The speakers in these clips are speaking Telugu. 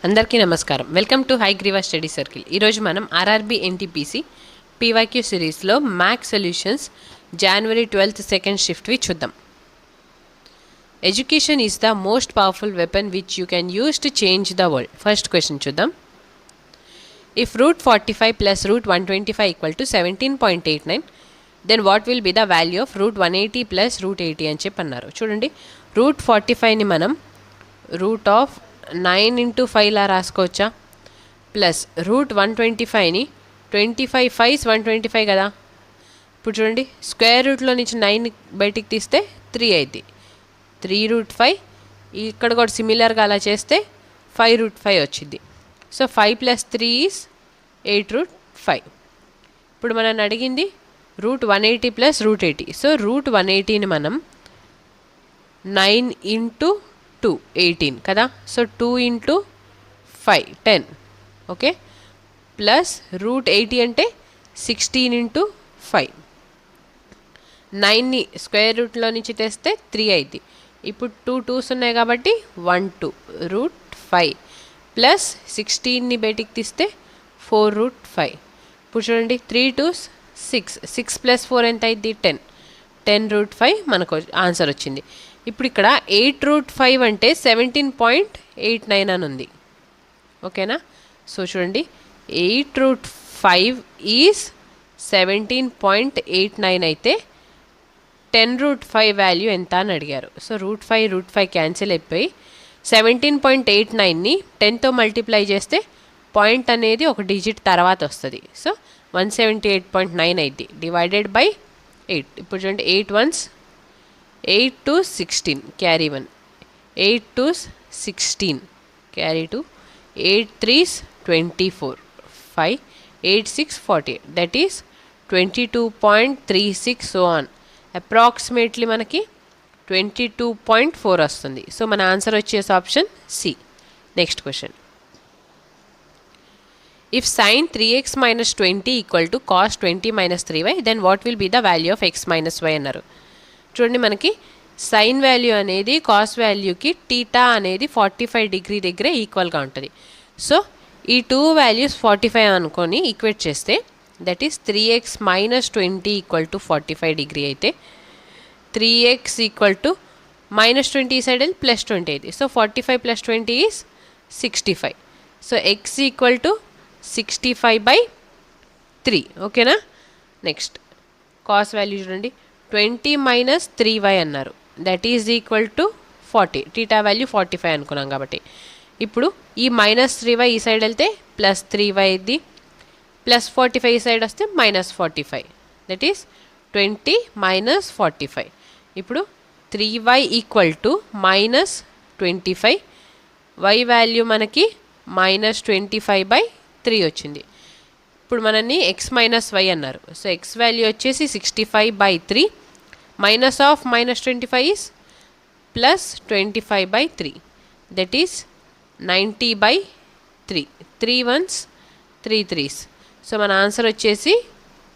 అందరికీ నమస్కారం. Welcome to Hayagriva study circle. ఈరోజు మనం ఆర్ఆర్బీ ఎన్టీపీసీ పీవైక్యూ సిరీస్లో మ్యాథ్స్ సొల్యూషన్స్ జనవరి 12th సెకండ్ షిఫ్ట్వి చూద్దాం. Education is the most powerful weapon which you can use to change the world. First question చూద్దాం. If root 45 plus root 125 equal to 17.89 then what will be the value of root 180 plus root 80 అని చెప్పి అన్నారు. చూడండి, రూట్ 45ని మనం రూట్ ఆఫ్ 9 into 5 లా రాసుకోవచ్చా, ప్లస్ రూట్ 125ని 25 5s 125 కదా. ఇప్పుడు చూడండి, స్క్వేర్ రూట్లో నుంచి 9 బయటికి తీస్తే 3 అయింది. 3 రూట్ 5 ఇక్కడ కూడా సిమిలర్గా అలా చేస్తే 5 రూట్ 5 వచ్చింది. So 5 + 3 is 8 root 5. ఇప్పుడు మనం అడిగింది root 180 plus root 80. So root 180ని మనం 9 into 2 18 కదా. So 2 into 5 10, okay, plus root 80 అంటే 16 into 5. 9ని స్క్వేర్ రూట్లో నుంచి తెస్తే 3 అయింది. ఇప్పుడు 2 2s ఉన్నాయి కాబట్టి 1 2 రూట్ 5 ప్లస్ 16ని బయటికి తీస్తే 4 రూట్ 5. ఇప్పుడు చూడండి, 3 2s 6, 6 + 4 ఎంత అయింది 10, 10 రూట్ 5 మనకు ఆన్సర్ వచ్చింది. ఇప్పుడు ఇక్కడ 8 రూట్ 5 అంటే 17.89 అని ఉంది, ఓకేనా. సో చూడండి, 8 రూట్ 5 ఈజ్ 17.89 అయితే 10 రూట్ 5 వాల్యూ ఎంత అని అడిగారు. సో రూట్ 5 క్యాన్సిల్ అయిపోయి 17.89ని 10తో మల్టిప్లై చేస్తే పాయింట్ అనేది ఒక డిజిట్ తర్వాత వస్తుంది. సో 178.9 అయింది డివైడెడ్ బై 8. ఇప్పుడు చూడండి, 8 1s 8 2s 16 carry 1, 8 2s 16 carry 2, 8 3s 24, 5 8 6 48, that is 22.36. So on approximately మనకి 22.4 వస్తుంది. సో మన ఆన్సర్ వచ్చేసి option C. Next question. If sin 3x minus 20 equal to cos 20 minus 3y then what will be the value of x minus y అన్నారు. చూడండి, మనకి సైన్ వాల్యూ అనేది కాస్ వాల్యూకి టీటా అనేది 45 డిగ్రీ దగ్గరే ఈక్వల్గా ఉంటుంది. సో ఈ 2 వాల్యూస్ 45 అనుకొని ఈక్వేట్ చేస్తే that is 3x minus 20 equal to 45 degree అయితే 3x ఈక్వల్ టు -20 ఈ సైడ్ +20 అయింది. So 45 + 20 is 65. So x equal to 65/3, ఓకేనా. నెక్స్ట్ కాస్ వాల్యూ చూడండి, 20 minus 3y అన్నారు, that is equal to 40. Theta value 45 అనుకున్నాం కాబట్టి. ఇప్పుడు ఈ -3y ఈ సైడ్ వెళ్తే +3y అయింది, +45 ఈ సైడ్ వస్తే -45, దట్ ఈస్ 20 - 45. ఇప్పుడు 3y equal to -25, y value మనకి -25/3 వచ్చింది. ఇప్పుడు మనల్ని x - y అన్నారు. సో x వాల్యూ వచ్చేసి 65/3 minus of -25 is +25/3, that is 90/3. 3 1s 3 3s. So మన ఆన్సర్ వచ్చేసి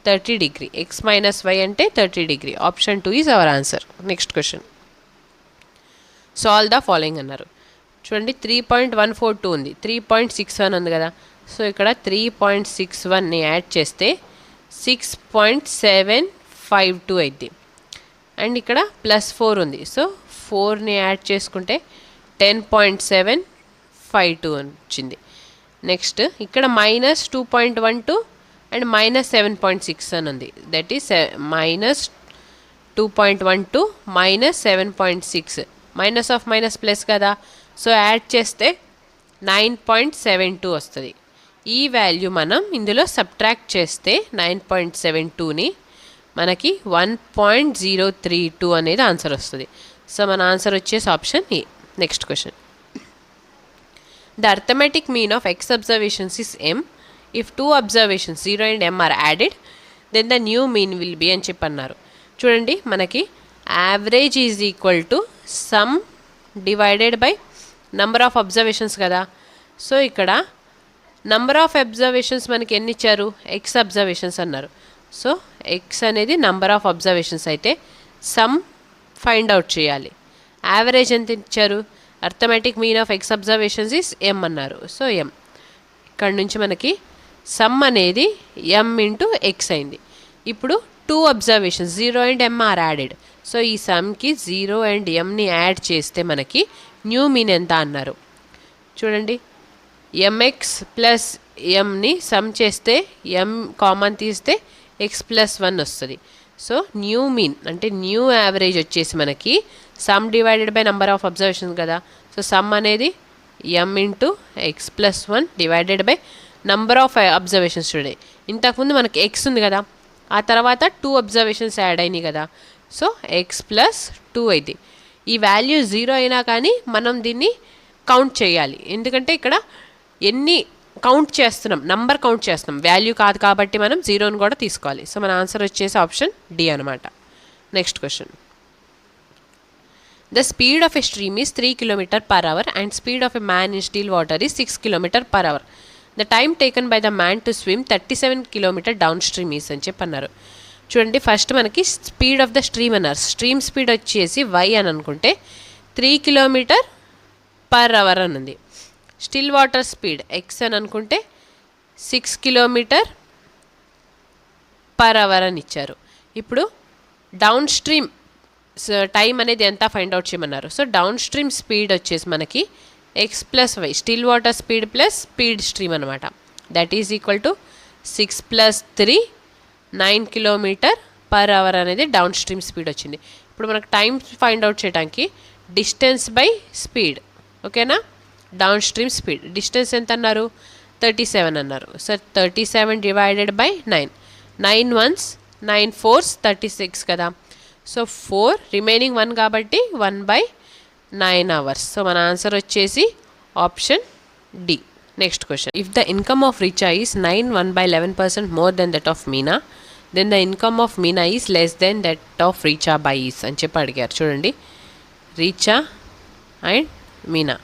30 డిగ్రీ. x - y అంటే 30 degree. Option 2 is our answer. Next question. Solve the following అన్నారు. చూడండి, 3.142 ఉంది, 3.61 ఉంది కదా. సో ఇక్కడ 3.61ని యాడ్ చేస్తే 6.752 అయింది. అండ్ ఇక్కడ +4 ఉంది, సో 4ని యాడ్ చేసుకుంటే 10.752 వచ్చింది. నెక్స్ట్ ఇక్కడ -2.12 అండ్ -7.6 అని ఉంది, that is -2.12 -7.6, minus of minus plus కదా. సో యాడ్ చేస్తే 9.72 వస్తుంది. ఈ వాల్యూ మనం ఇందులో సబ్ట్రాక్ట్ చేస్తే 9.72ని మనకి 1.032 అనేది ఆన్సర్ వస్తుంది. సో మన ఆన్సర్ వచ్చేసి option A. Next question. The arithmetic mean of x observations is m. If 2 observations 0 and m are added then the new mean will be అని చెప్పన్నారు. చూడండి, మనకి average is equal to sum divided by number of observations కదా. సో ఇక్కడ నంబర్ ఆఫ్ అబ్జర్వేషన్స్ మనకి ఎన్ని ఇచ్చారు, x అబ్జర్వేషన్స్ అన్నారు. సో x అనేది నంబర్ ఆఫ్ అబ్జర్వేషన్స్ అయితే సమ్ ఫైండ్ అవుట్ చేయాలి. యావరేజ్ ఎంత ఇచ్చారు, arithmetic mean of x observations is m అన్నారు. సో ఎం ఇక్కడ నుంచి మనకి సమ్ అనేది ఎం ఇంటూ ఎక్స్ అయింది. ఇప్పుడు 2 observations 0 and M R added. So ఈ సమ్కి 0 అండ్ ఎంని యాడ్ చేస్తే మనకి న్యూ మీన్ ఎంత అన్నారు. చూడండి, ఎంఎక్స్ ప్లస్ ఎంని సమ్ చేస్తే ఎం కామన్ తీస్తే ఎక్స్ ప్లస్ 1 వస్తుంది. సో న్యూ మీన్ అంటే న్యూ యావరేజ్ వచ్చేసి మనకి sum divided by number of observations కదా. సో సమ్ అనేది m into x plus 1 divided by number of observations. చూడండి, ఇంతకుముందు మనకి ఎక్స్ ఉంది కదా, ఆ తర్వాత 2 అబ్జర్వేషన్స్ యాడ్ అయినాయి కదా. సో ఎక్స్ ప్లస్ 2 అయితే ఈ వాల్యూ 0 అయినా కానీ మనం దీన్ని కౌంట్ చేయాలి. ఎందుకంటే ఇక్కడ ఎన్ని కౌంట్ చేస్తున్నాం, నంబర్ కౌంట్ చేస్తున్నాం, వాల్యూ కాదు కాబట్టి మనం 0ని కూడా తీసుకోవాలి. సో మన ఆన్సర్ వచ్చేసి ఆప్షన్ డి అనమాట. Next question. The speed of a stream is 3 km/h and speed of a man in still water is 6 km/h. The time taken by the man to swim 37 km downstream is అని చెప్పన్నారు. చూడండి, ఫస్ట్ మనకి స్పీడ్ ఆఫ్ ద స్ట్రీమ్ అన్నారు. స్ట్రీమ్ స్పీడ్ వచ్చేసి y అని అనుకుంటే 3 km/h అని ఉంది. స్టిల్ వాటర్ స్పీడ్ x అని అనుకుంటే 6 km/h అని ఇచ్చారు. ఇప్పుడు డౌన్ స్ట్రీమ్ టైం అనేది ఎంత ఫైండ్ అవుట్ చేయమన్నారు. సో డౌన్ స్ట్రీమ్ స్పీడ్ వచ్చేసి మనకి x plus y, still water speed plus speed stream అనమాట. That is equal to 6 + 3 9 km/h అనేది డౌన్ స్ట్రీమ్ స్పీడ్ వచ్చింది. ఇప్పుడు మనకు టైం ఫైండ్ అవుట్ చేయడానికి డిస్టెన్స్ బై స్పీడ్, ఓకేనా. డౌన్ స్ట్రీమ్ స్పీడ్ డిస్టెన్స్ ఎంత అన్నారు, 37 అన్నారు. So 37 divided by 9, 9 1s 9 4s 36 కదా. సో 4 రిమైనింగ్ 1 కాబట్టి 1/9 hours. సో మన ఆన్సర్ వచ్చేసి option D. Next question. If the income of Richa is 9 1/11% more than that of Meena, then the income of Meena is less than that of Richa by is అని చెప్పి అడిగారు. చూడండి, రిచా అండ్ మీనా.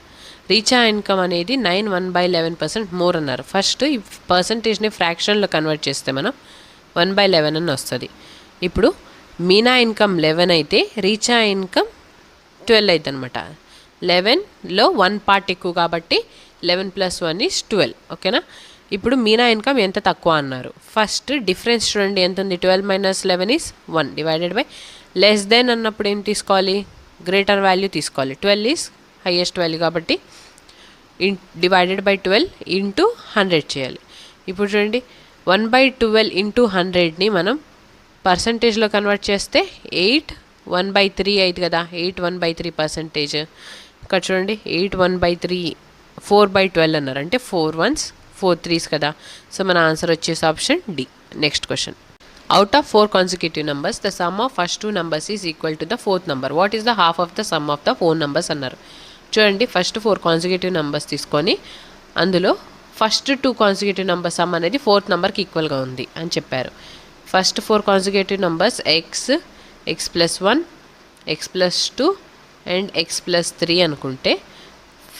రీచా ఇన్కమ్ అనేది 9 1/11% మోర్ అన్నారు. ఫస్ట్ ఈ పర్సంటేజ్ని ఫ్రాక్షన్లో కన్వర్ట్ చేస్తే మనం 1/11 అని వస్తుంది. ఇప్పుడు మీనా ఇన్కమ్ 11 అయితే రీచా ఇన్కమ్ 12 అవుతుంది అనమాట. 11లో 1 పార్ట్ ఎక్కువ కాబట్టి 11 + 1 = 12, ఓకేనా. ఇప్పుడు మీనా ఇన్కమ్ ఎంత తక్కువ అన్నారు. ఫస్ట్ డిఫరెన్స్ చూడండి ఎంత ఉంది, 12 - 11 = 1 డివైడెడ్ బై లెస్ దెన్ అన్నప్పుడు ఏం తీసుకోవాలి, గ్రేటర్ వాల్యూ తీసుకోవాలి. 12 ఈజ్ హైయెస్ట్ వాల్యూ కాబట్టి డివైడెడ్ బై 12 ఇంటూ 100 చేయాలి. ఇప్పుడు చూడండి, 1/12 ఇంటూ 100ని మనం పర్సంటేజ్లో కన్వర్ట్ చేస్తే 8 1/3 అయింది కదా. 8 1/3%. ఇక్కడ చూడండి 8 1/3 4/12 అన్నారు, అంటే 4 1s 4 3s కదా. సో మన ఆన్సర్ వచ్చేసి option D. Next question. Out of 4 consecutive numbers the sum of first 2 numbers is equal to the fourth number. What is the half of the sum of the 4 numbers అన్నారు. చూడండి, ఫస్ట్ 4 consecutive numbers తీసుకొని అందులో ఫస్ట్ 2 consecutive numbers సమ్ అనేది 4th నెంబర్కి ఈక్వల్గా ఉంది అని చెప్పారు. First 4 consecutive numbers x + 1 x + 2 and x + 3 అనుకుంటే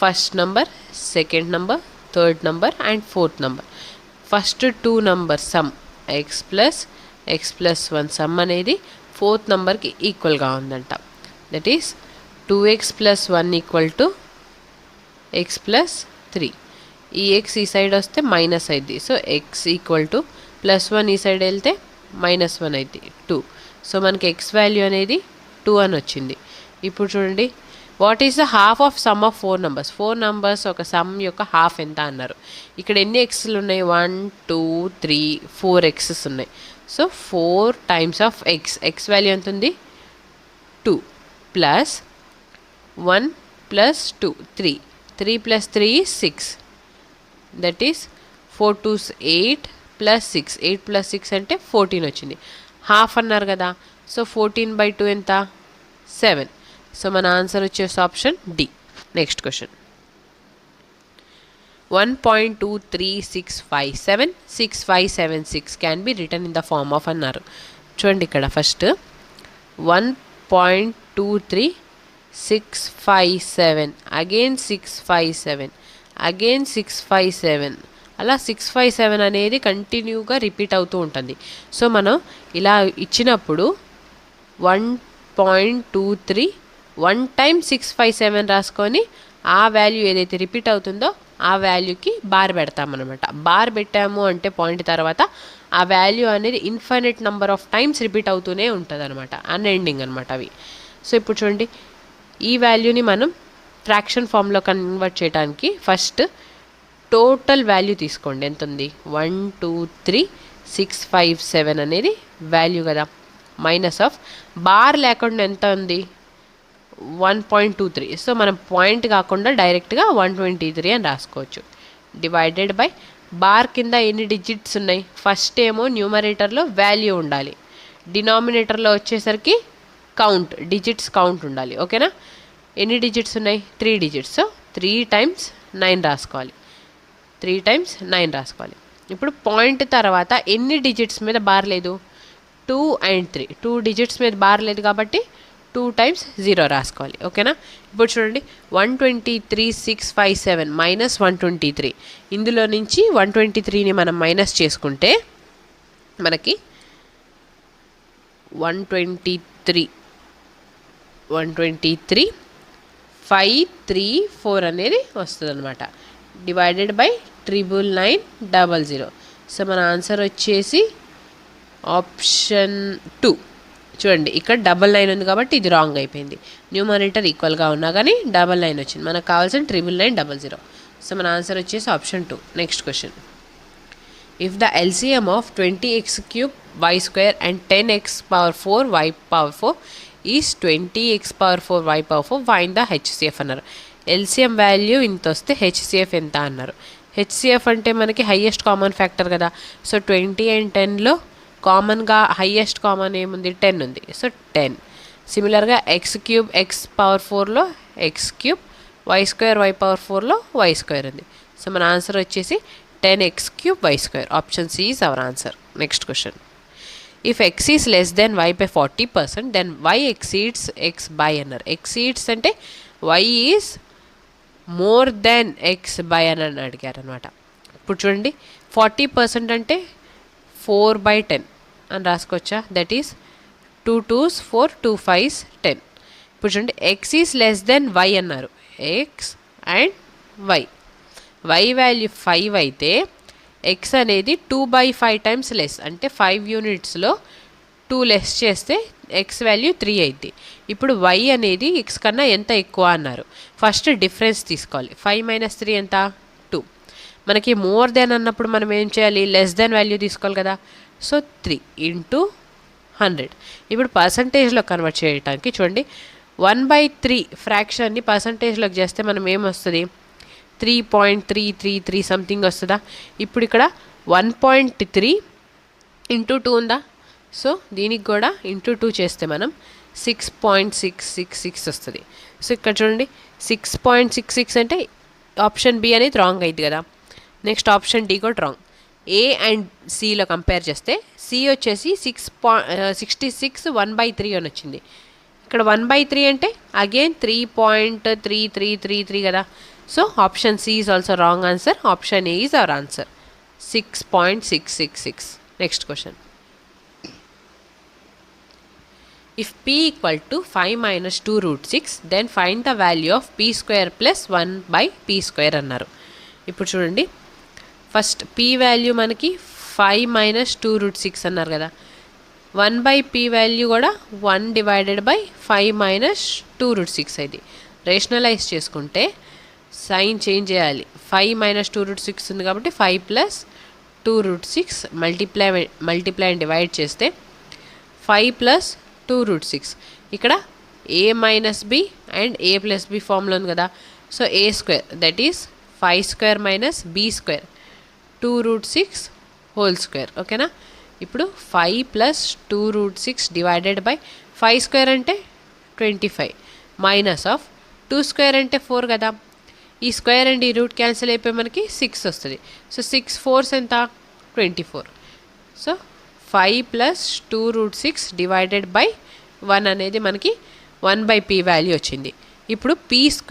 first number, second number, third number and fourth number. First 2 numbers some x + 1 some అనేది 4th నెంబర్కి ఈక్వల్గా ఉందంట. That is 2x + 1 = x + 3. ఈ x ఈ సైడ్ వస్తే మైనస్ అయింది. సో x = +1 ఈ సైడ్ వెళ్తే -1 అయింది 2. సో మనకి x వాల్యూ అనేది 2 అని వచ్చింది. ఇప్పుడు చూడండి, what is the half of some of 4 numbers. 4 numbers ఒక సమ్ యొక్క హాఫ్ ఎంత అన్నారు. ఇక్కడ ఎన్ని x'లు ఉన్నాయి, 1 2 3 4 x's ఉన్నాయి. So 4 times of x value ఎంత ఉంది, 2 + 1 + 2 3 3 + 3 is 6. దట్ ఈస్ 4 2s 8 + 6 8 + 6 అంటే 14 వచ్చింది. హాఫ్ అన్నారు కదా. సో 14/2 ఎంత, 7. సో మన ఆన్సర్ వచ్చేసి option D. Next question. 1.236576576 can be written in the form of అన్నారు. చూడండి, ఇక్కడ ఫస్ట్ 1.23657 అగైన్ 657 అగైన్ 657 అలా 657 అనేది కంటిన్యూగా రిపీట్ అవుతూ ఉంటుంది. సో మనం ఇలా ఇచ్చినప్పుడు 1.23 1 times 657 రాసుకొని ఆ వాల్యూ ఏదైతే రిపీట్ అవుతుందో ఆ వాల్యూకి బార్ పెడతామన్నమాట. బార్ పెట్టాము అంటే పాయింట్ తర్వాత ఆ వాల్యూ అనేది infinite number of times repeat అవుతూనే ఉంటుంది అనమాట, అన్ఎండింగ్ అనమాట అవి. సో ఇప్పుడు చూడండి, ఈ వాల్యూని మనం ఫ్రాక్షన్ ఫామ్లో కన్వర్ట్ చేయడానికి ఫస్ట్ టోటల్ వాల్యూ తీసుకోండి. ఎంత ఉంది? 1 2 3 6 5 7 అనేది వాల్యూ కదా. మైనస్ ఆఫ్ బార్ లేకుండా ఎంత ఉంది? 1.23. సో మనం పాయింట్ కాకుండా డైరెక్ట్గా 123 అని రాసుకోవచ్చు. డివైడెడ్ బై బార్ కింద ఎన్ని డిజిట్స్ ఉన్నాయి? ఫస్ట్ ఏమో న్యూమరేటర్లో వాల్యూ ఉండాలి, డినామినేటర్లో వచ్చేసరికి కౌంట్, డిజిట్స్ కౌంట్ ఉండాలి. ఓకేనా? ఎన్ని డిజిట్స్ ఉన్నాయి? 3 డిజిట్స్. సో 3 times 9 రాసుకోవాలి, 3 times 9 రాసుకోవాలి. ఇప్పుడు పాయింట్ తర్వాత ఎన్ని డిజిట్స్ మీద బార్ లేదు? 2 and 3. 2 డిజిట్స్ మీద బార్ లేదు కాబట్టి 2 times 0 రాసుకోవాలి. ఓకేనా? ఇప్పుడు చూడండి, 123 6 5 7 మైనస్ 123. ఇందులో నుంచి 123ని మనం మైనస్ చేసుకుంటే మనకి 123 534 అనేది వస్తుంది అనమాట. Divided by 99900. సో మన ఆన్సర్ వచ్చేసి ఆప్షన్ 2. చూడండి, ఇక్కడ 999 ఉంది కాబట్టి ఇది రాంగ్ అయిపోయింది. న్యూమరేటర్ ఈక్వల్గా ఉన్నా కానీ 999 వచ్చింది. మనకు కావాల్సిన 99900. సో మన ఆన్సర్ వచ్చేసి option 2. Next question. If the LCM of 20x³ y² and 10x⁴ y⁴ is 20x⁴ y⁴, find the HCF అన్నారు. LCM వాల్యూ ఇంత వస్తే HCF ఎంత అన్నారు. HCF అంటే మనకి హైయెస్ట్ కామన్ ఫ్యాక్టర్ కదా. సో 20 and 10లో కామన్గా హైయెస్ట్ కామన్ ఏముంది? 10 ఉంది. సో 10. సిమిలర్గా x³ x⁴లో x³ y² y⁴లో y² ఉంది. సో మన ఆన్సర్ వచ్చేసి 10x³ y². Option C is our answer. Next question. If x is less than y by 40%, then y exceeds x by అన్నారు. exceeds అంటే y is more than x by అని అడిగారు అనమాట. ఇప్పుడు చూడండి, 40% అంటే 4/10 అని రాసుకోవచ్చా? That is 2 2s 4 2 5s 10. ఇప్పుడు చూడండి, x is less than y అన్నారు. x అండ్ y వాల్యూ 5 అయితే x అనేది 2/5 times లెస్, అంటే 5 యూనిట్స్లో 2 లెస్ చేస్తే x వాల్యూ 3 అయింది. ఇప్పుడు y అనేది x కన్నా ఎంత ఎక్కువ అన్నారు. ఫస్ట్ డిఫరెన్స్ తీసుకోవాలి. 5 - 3 ఎంత? 2. మనకి మోర్ దెన్ అన్నప్పుడు మనం ఏం చేయాలి? లెస్ దెన్ వాల్యూ తీసుకోవాలి కదా. సో 3 × 100. ఇప్పుడు పర్సంటేజ్లో కన్వర్ట్ చేయడానికి చూడండి, 1/3 ఫ్రాక్షన్ని పర్సంటేజ్లోకి చేస్తే మనం ఏమొస్తుంది? 3.333 సంథింగ్ వస్తుందా? ఇప్పుడు ఇక్కడ 1.3 × 2 ఉందా? సో దీనికి కూడా × 2 చేస్తే మనం 6.666 వస్తుంది. సో ఇక్కడ చూడండి, 6.66 అంటే ఆప్షన్ బి అనేది రాంగ్ అయింది కదా. నెక్స్ట్ ఆప్షన్ డి కూడా రాంగ్. ఏ అండ్ సిలో కంపేర్ చేస్తే సి వచ్చేసి 66 1/3 అని వచ్చింది. ఇక్కడ 1/3 అంటే అగైన్ 3.3333 కదా. So option C is also wrong answer. Option A is our answer. 6.666. Next question. If p = 5 - 2√6, then find the value of p² + 1/p² అన్నారు. ఇప్పుడు చూడండి, ఫస్ట్ p వాల్యూ మనకి 5 - 2√6 అన్నారు కదా. 1/p వాల్యూ కూడా 1/5 - 2√6 అయింది. రేషనలైజ్ చేసుకుంటే సైన్ చేంజ్ చేయాలి. 5 - 2√6 ఉంది కాబట్టి 5 + 2√6 మల్టిప్లై అండ్ డివైడ్ చేస్తే 5 + 2√6. ఇక్కడ a - b and a + b formula ఉంది కదా. So a² that is 5² - b², 2√6 హోల్². ఓకేనా? ఇప్పుడు 5 + 2√6 డివైడెడ్ బై 5² అంటే 25 మైనస్ ఆఫ్ 2² అంటే 4 కదా. ఈ స్క్వేర్ అండ్ ఈ రూట్ క్యాన్సిల్ అయిపోయి మనకి 6 వస్తుంది. సో 6 4s ఎంత? 24. సో 5 + 2√6 డివైడెడ్ బై 1 అనేది మనకి 1/p వాల్యూ వచ్చింది. ఇప్పుడు p² +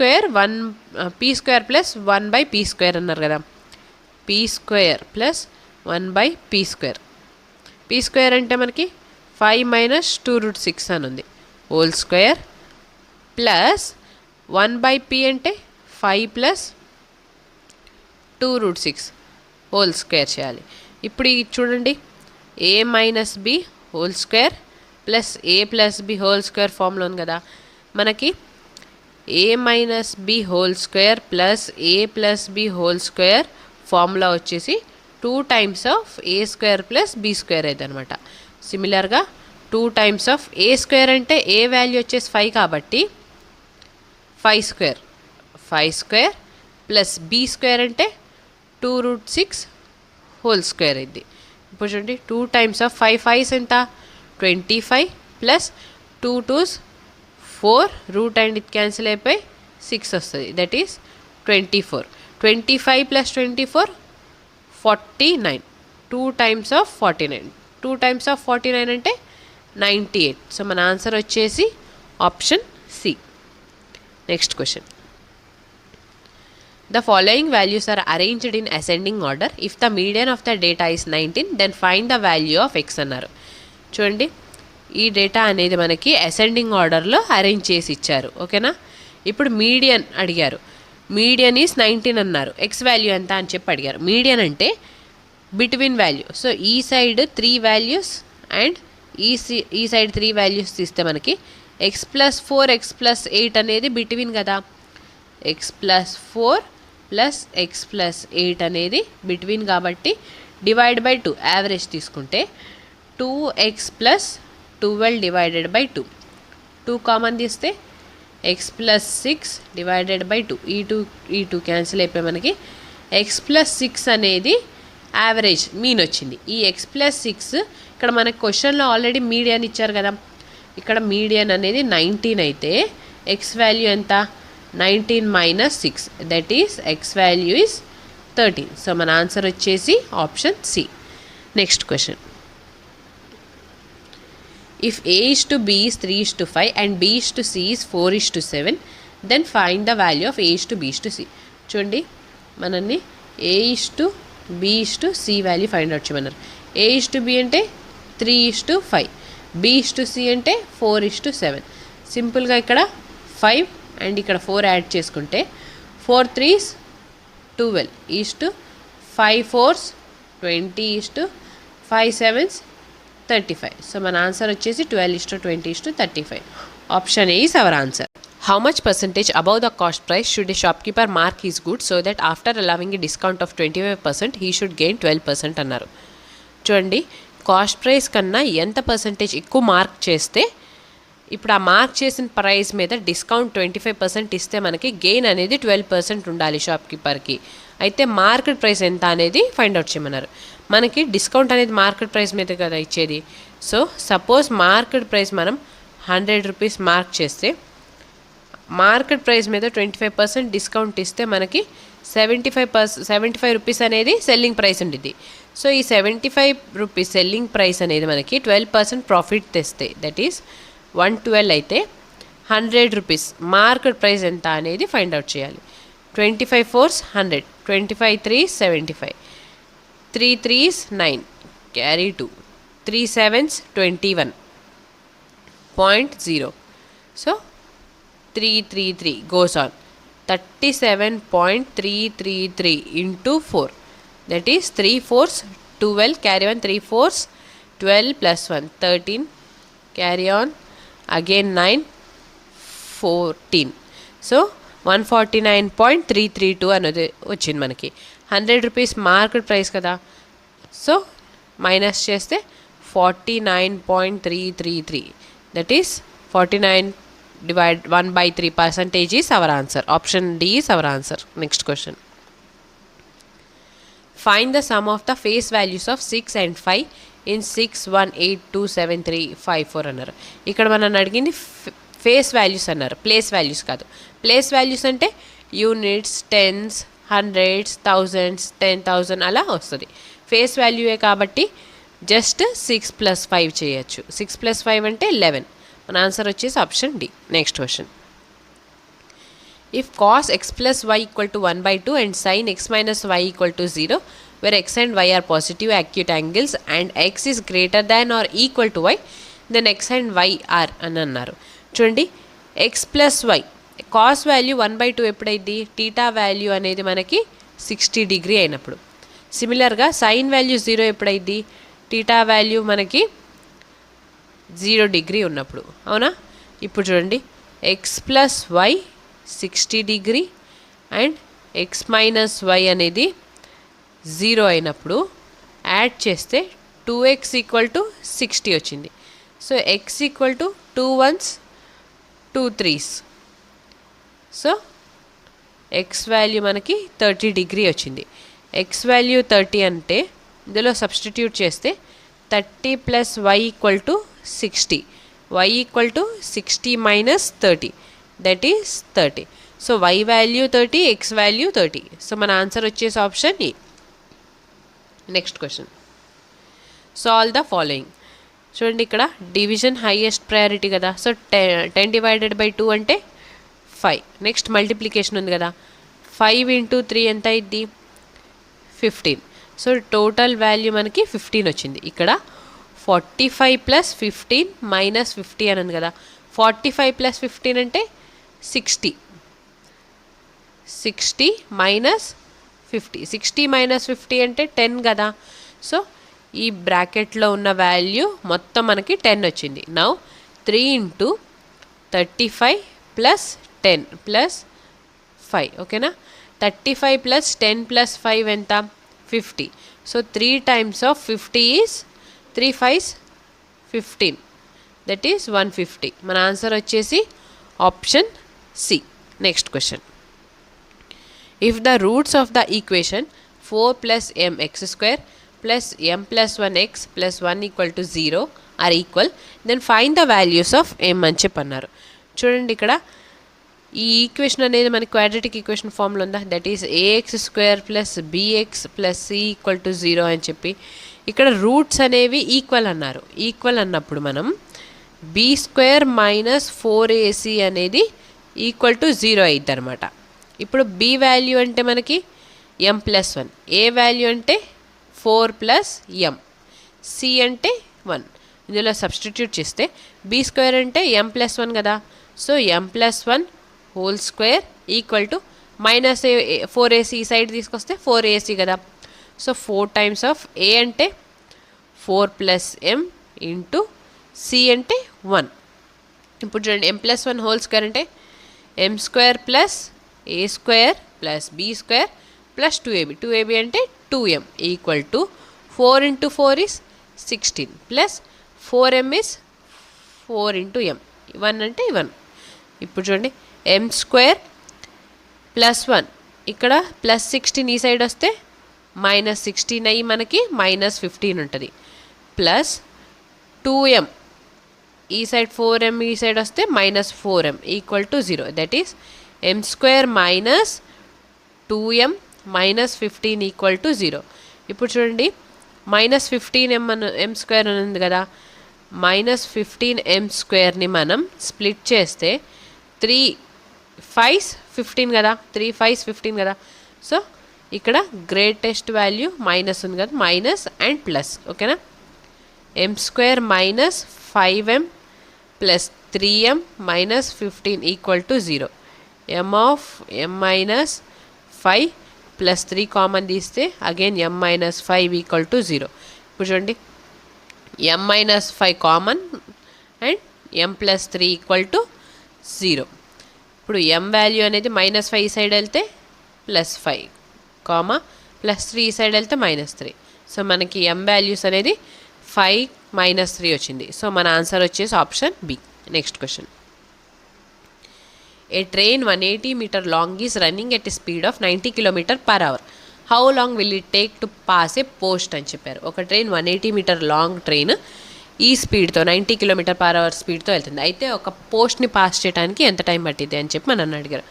1/p² అన్నారు కదా. p² + 1/p². p² అంటే మనకి 5 - 2√6 అని ఉంది. హోల్² ప్లస్ 1/p అంటే 5 ప్లస్ 2√6 హోల్ స్క్వేర్ చేయాలి. ఇప్పుడు ఇది చూడండి, a minus b whole square plus a plus b whole square ఫామ్లో ఉంది కదా. మనకి a minus b whole square plus a plus b whole square formula వచ్చేసి 2 times of a square plus b square అయితే అనమాట. సిమిలర్గా 2 టైమ్స్ ఆఫ్ a స్క్వేర్ అంటే a వాల్యూ వచ్చేసి 5 కాబట్టి 5 స్క్వేర్ ప్లస్ b స్క్వేర్ అంటే 2√6 హోల్ స్క్వేర్ అయింది. ఇప్పుడు చూడండి 2 టైమ్స్ ఆఫ్ 5 5s ఎంత 25 ప్లస్ 2 2s 4 రూట్ అండ్ ఇది క్యాన్సిల్ అయిపోయి 6 వస్తుంది. That is 24. 25 plus 24 49. 2 times of 49. 2 times of 49 అంటే 98. సో మన ఆన్సర్ వచ్చేసి option C. Next question. The following values are arranged in ascending order. If the median of the data is 19, then find the value of x అన్నారు. చూడండి, ఈ డేటా అనేది మనకి అసెండింగ్ ఆర్డర్లో అరేంజ్ చేసి ఇచ్చారు. ఓకేనా. ఇప్పుడు మీడియన్ అడిగారు. మీడియన్ ఈజ్ 19 అన్నారు. ఎక్స్ వాల్యూ ఎంత అని చెప్పి అడిగారు. మీడియన్ అంటే బిట్వీన్ వాల్యూ. సో ఈ సైడ్ 3 వాల్యూస్ అండ్ ఈ సైడ్ 3 వాల్యూస్ తీస్తే మనకి x ప్లస్ 4 x ప్లస్ 8 అనేది బిట్వీన్ కదా. x plus 4 plus x plus 8 అనేది బిట్వీన్ కాబట్టి డివైడ్ బై 2 యావరేజ్ తీసుకుంటే 2x plus 12 divided by 2. 2 common తీస్తే x ప్లస్ 6 డివైడెడ్ బై 2. ఈ 2 క్యాన్సిల్ అయిపోయి మనకి x ప్లస్ 6 అనేది యావరేజ్ మీన్ వచ్చింది. ఈ x ప్లస్ 6 ఇక్కడ మనకి క్వశ్చన్లో ఆల్రెడీ మీడియన్ ఇచ్చారు కదా. ఇక్కడ మీడియన్ అనేది 19 అయితే x వాల్యూ ఎంత 19 minus 6, that is x value is 13. So మన ఆన్సర్ వచ్చేసి option C. Next question. If a is to b is 3 is to 5 and b is to c is 4 is to 7, then find the value of a is to b is to c. చూడండి, మనల్ని a is to b is to c value find out చేయమన్నారు. a is to b అంటే 3 is to 5, b is to c అంటే 4 is to 7. సింపుల్గా ఇక్కడ 5 అండ్ ఇక్కడ 4 యాడ్ చేసుకుంటే 4 3s 12 is to 5 4s 20 is to 5 7s 35. So మన ఆన్సర్ వచ్చేసి 12 is to 20 is to 35. Option A is our answer. How much percentage above the cost price should A shopkeeper mark he's good so that after allowing a discount of 25% he should gain 12% అన్నారు. చూడండి, కాస్ట్ ప్రైస్ కన్నా ఎంత పర్సెంటేజ్ ఎక్కువ మార్క్ చేస్తే, ఇప్పుడు ఆ మార్క్ చేసిన ప్రైస్ మీద డిస్కౌంట్ 25% ఇస్తే మనకి గెయిన్ అనేది 12% ఉండాలి షాప్కీపర్కి. అయితే మార్కెట్ ప్రైస్ ఎంత అనేది ఫైండ్ అవుట్ చేయమన్నారు. మనకి డిస్కౌంట్ అనేది మార్కెట్ ప్రైస్ మీద కదా ఇచ్చేది. సో సపోజ్ మార్కెట్ ప్రైస్ మనం 100 రూపీస్ మార్క్ చేస్తే మార్కెట్ ప్రైస్ మీద 25% డిస్కౌంట్ ఇస్తే మనకి 75 రూపీస్ అనేది సెల్లింగ్ ప్రైస్ ఉండిద్ది. సో ఈ 75 రూపీస్ సెల్లింగ్ ప్రైస్ అనేది మనకి 12% ప్రాఫిట్ తెస్తే, దట్ ఈస్ 112 అయితే 100 రూపీస్ మార్కెట్ ప్రైస్ ఎంత అనేది ఫైండ్ అవుట్ చేయాలి. 25 4s 100, 25 3s 75, 3 3s 9 carry 2, 3 7s 21.0. So 333 goes on 37.333 into 4, that is 3 4s 12, carry on 3 4s 12 plus 1 13, carry on again 9 14. So 149.332 అనేది వచ్చింది మనకి. 100 రూపీస్ మార్కెట్ ప్రైస్ కదా. సో మైనస్ చేస్తే 49.333, that is 49 divide 1/3% is our answer. Option D is our answer. Next question. Find the sum of the face values of 6 and 5 in 6 1 8 2 7 3 5 4 అన్నారు. ఇక్కడ మనం అడిగింది ఫేస్ వాల్యూస్ అన్నారు, ప్లేస్ వాల్యూస్ కాదు. ప్లేస్ వాల్యూస్ అంటే యూనిట్స్, టెన్స్, హండ్రెడ్స్, థౌజండ్స్, 10,000 అలా వస్తుంది. ఫేస్ వాల్యూయే కాబట్టి జస్ట్ 6 + 5 చేయొచ్చు. 6 + 5 అంటే 11. మన ఆన్సర్ వచ్చేసి option D. Next question. If cos x + y = 1/2 and sin x - y = 0, where x and y are positive acute angles and x is greater than or equal to y, then x and y are అని అన్నారు. చూడండి, x + y కాస్ వాల్యూ 1/2 ఎప్పుడైంది? టీటా వాల్యూ అనేది మనకి 60 డిగ్రీ అయినప్పుడు. సిమిలర్గా సైన్ వాల్యూ 0 ఎప్పుడైంది? టీటా వాల్యూ మనకి 0 డిగ్రీ ఉన్నప్పుడు. అవునా? ఇప్పుడు చూడండి, x plus y 60 degree and x minus y అనేది 0 అయినప్పుడు యాడ్ చేస్తే 2x = 60 వచ్చింది. So x = 2 1s 2 3s. So x value మనకి 30 డిగ్రీ వచ్చింది. ఎక్స్ వాల్యూ 30 అంటే ఇందులో సబ్స్టిట్యూట్ చేస్తే 30 + y = 60. y = 60 - 30, that is 30. So y value 30, x value 30. So మన ఆన్సర్ వచ్చేసి option A. Next question, solve the following. చూడండి, ఇక్కడ డివిజన్ హైయెస్ట్ ప్రయారిటీ కదా. సో 10/2 అంటే 5. నెక్స్ట్ మల్టిప్లికేషన్ ఉంది కదా, 5 × 3 ఎంత అయింది? 15. సో టోటల్ వాల్యూ మనకి 15 వచ్చింది. ఇక్కడ 45 + 15 - 50 అని ఉంది కదా. 45 + 15 అంటే 60. 60 - 50. 60 - 50 అంటే 10 కదా. సో ఈ బ్రాకెట్లో ఉన్న వాల్యూ మొత్తం మనకి 10 వచ్చింది. నౌ 3 × 35 + 10 + 5. ఓకేనా? 35 + 10 + 5 ఎంత? 50. So 3 times of 50 is 3 5s 15, that is 150. మన ఆన్సర్ వచ్చేసి option C. Next question, if the roots of the equation 4 + mx² + m + 1x + 1 = 0 are equal, then find the values of m అని చెప్పన్నారు. చూడండి, ఇక్కడ ఈ ఈక్వేషన్ అనేది మనకి క్వాడ్రాటిక్ ఈక్వేషన్ ఫామ్లో ఉందా? That is ax² + bx + c = 0 అని చెప్పి ఇక్కడ రూట్స్ అనేవి ఈక్వల్ అన్నారు. ఈక్వల్ అన్నప్పుడు మనం b² - 4ac అనేది = 0 అయింది అనమాట. ఇప్పుడు b వాల్యూ అంటే మనకి m + 1, a వాల్యూ అంటే 4 + m, c అంటే 1. ఇందులో సబ్స్టిట్యూట్ చేస్తే b² అంటే m + 1 కదా. So m + 1 whole square = -4ac, ఈ సైడ్ తీసుకొస్తే 4ac కదా. సో 4 times of a అంటే 4 + m ఇంటూ c అంటే 1. ఇప్పుడు చూడండి, m + 1 హోల్ స్క్వేర్ అంటే m² + a² + b² + 2ab. 2ab అంటే 2m = 4 × 4 is 16 + 4m is 4 × m. 1 అంటే 1. ఇప్పుడు చూడండి, m² + 1 ఇక్కడ +16 ఈ సైడ్ వస్తే -16 అయ్యి మనకి -15 ఉంటుంది. ప్లస్ 2m ఈ సైడ్ 4m ఈ సైడ్ వస్తే -4m = 0. That is m² - 2m - 15 = 0. ఇప్పుడు చూడండి, -15m² అని ఉంది కదా. -15m² మనం స్ప్లిట్ చేస్తే 3 5s 15 కదా. 3 5s 15 కదా. సో ఇక్కడ గ్రేటెస్ట్ వాల్యూ మైనస్ ఉంది కదా, మైనస్ అండ్ ప్లస్. ఓకేనా? m² - 5m + 3m - 15 = 0. m of m - 5 + 3 common తీస్తే అగైన్ m - 5 = 0. ఇప్పుడు చూడండి, m - 5 కామన్ అండ్ m + 3 = 0. ఇప్పుడు m వాల్యూ అనేది -5 ఈ సైడ్ వెళ్తే +5, +3 ఈ సైడ్ వెళ్తే -3. సో మనకి m వాల్యూస్ అనేది 5 - 3 వచ్చింది. సో మన ఆన్సర్ వచ్చేసి option B. Next question, A train 180 meter long is running at a speed of 90 km/h. How long will it take to pass A post అని చెప్పారు. ఒక ట్రైన్ 180 meter లాంగ్ ట్రైన్ ఈ స్పీడ్తో 90 km/h స్పీడ్తో వెళ్తుంది. అయితే ఒక పోస్ట్ని పాస్ చేయడానికి ఎంత టైం పట్టింది అని చెప్పి నన్ను అడిగారు.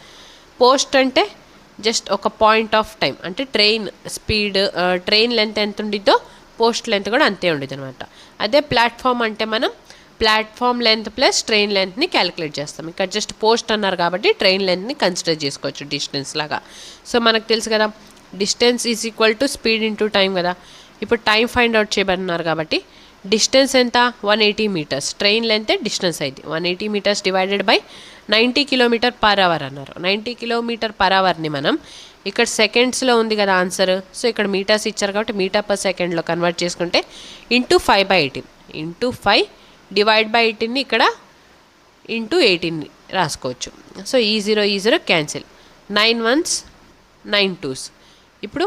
పోస్ట్ అంటే జస్ట్ ఒక పాయింట్ ఆఫ్ టైం, అంటే ట్రైన్ స్పీడ్, ట్రైన్ లెంత్ ఎంత ఉండిద్దో పోస్ట్ లెంత్ కూడా అంతే ఉండేది అనమాట. అదే ప్లాట్ఫామ్ అంటే మనం ప్లాట్ఫామ్ లెంత్ ప్లస్ ట్రైన్ లెంత్ని క్యాలిక్యులేట్ చేస్తాం. ఇక్కడ జస్ట్ పోస్ట్ అన్నారు కాబట్టి ట్రైన్ లెంత్ని కన్సిడర్ చేసుకోవచ్చు డిస్టెన్స్ లాగా. సో మనకు తెలుసు కదా, distance is equal to speed into time కదా. ఇప్పుడు టైం ఫైండ్ అవుట్ చేయబడినారు కాబట్టి డిస్టెన్స్ ఎంత? 180 meters. ట్రైన్ లెంత్ డిస్టెన్స్ అయింది 180 meters divided by 90 kilometre per hour అన్నారు. 90 కిలోమీటర్ పర్ అవర్ని మనం ఇక్కడ సెకండ్స్లో ఉంది కదా ఆన్సర్. సో ఇక్కడ మీటర్స్ ఇచ్చారు కాబట్టి మీటర్ పర్ సెకండ్లో కన్వర్ట్ చేసుకుంటే ఇంటూ 5/18 ఇంటూ 5 డివైడ్ బై 18ని ఇక్కడ ఇంటూ 18 రాసుకోవచ్చు. సో ఈ జీరో క్యాన్సిల్. 9 1s 9 2s. ఇప్పుడు